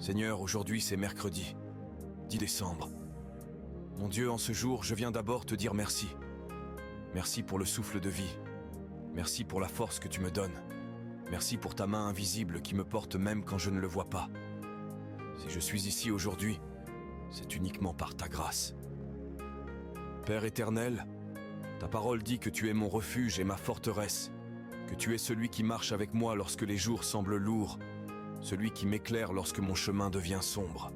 Seigneur, aujourd'hui c'est mercredi, 10 décembre. Mon Dieu, en ce jour, je viens d'abord te dire merci. Merci pour le souffle de vie. Merci pour la force que tu me donnes. Merci pour ta main invisible qui me porte même quand je ne le vois pas. Si je suis ici aujourd'hui, c'est uniquement par ta grâce. Père éternel, ta parole dit que tu es mon refuge et ma forteresse, que tu es celui qui marche avec moi lorsque les jours semblent lourds, celui qui m'éclaire lorsque mon chemin devient sombre.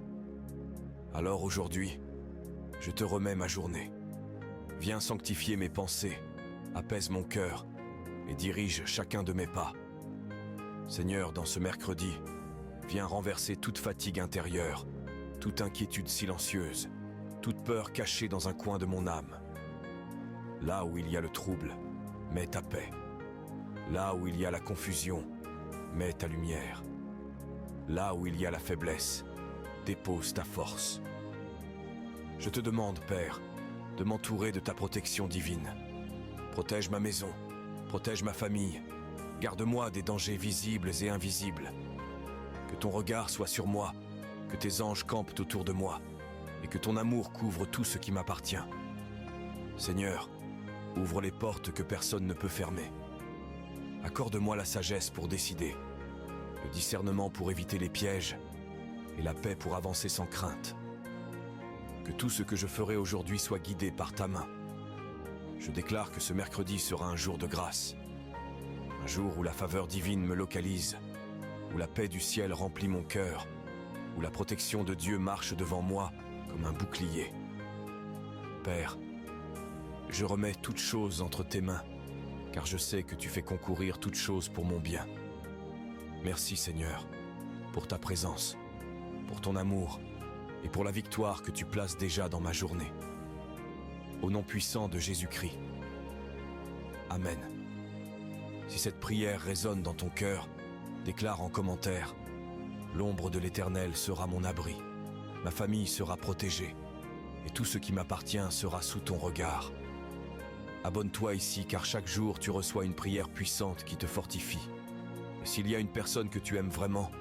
Alors aujourd'hui, je te remets ma journée. Viens sanctifier mes pensées, apaise mon cœur et dirige chacun de mes pas. Seigneur, dans ce mercredi, viens renverser toute fatigue intérieure, toute inquiétude silencieuse, toute peur cachée dans un coin de mon âme. Là où il y a le trouble, mets ta paix. Là où il y a la confusion, mets ta lumière. Là où il y a la faiblesse, dépose ta force. Je te demande, Père, de m'entourer de ta protection divine. Protège ma maison, protège ma famille, garde-moi des dangers visibles et invisibles. Que ton regard soit sur moi, que tes anges campent autour de moi, et que ton amour couvre tout ce qui m'appartient. Seigneur, ouvre les portes que personne ne peut fermer. Accorde-moi la sagesse pour décider, le discernement pour éviter les pièges, et la paix pour avancer sans crainte. Que tout ce que je ferai aujourd'hui soit guidé par ta main. Je déclare que ce mercredi sera un jour de grâce, un jour où la faveur divine me localise, où la paix du ciel remplit mon cœur, où la protection de Dieu marche devant moi comme un bouclier. Père, je remets toutes choses entre tes mains, car je sais que tu fais concourir toutes choses pour mon bien. Merci Seigneur, pour ta présence, pour ton amour et pour la victoire que tu places déjà dans ma journée. Au nom puissant de Jésus-Christ. Amen. Si cette prière résonne dans ton cœur, déclare en commentaire: l'ombre de l'Éternel sera mon abri, ma famille sera protégée, et tout ce qui m'appartient sera sous ton regard. Abonne-toi ici car chaque jour tu reçois une prière puissante qui te fortifie. Et s'il y a une personne que tu aimes vraiment,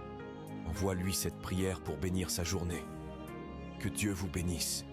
envoie-lui cette prière pour bénir sa journée. Que Dieu vous bénisse.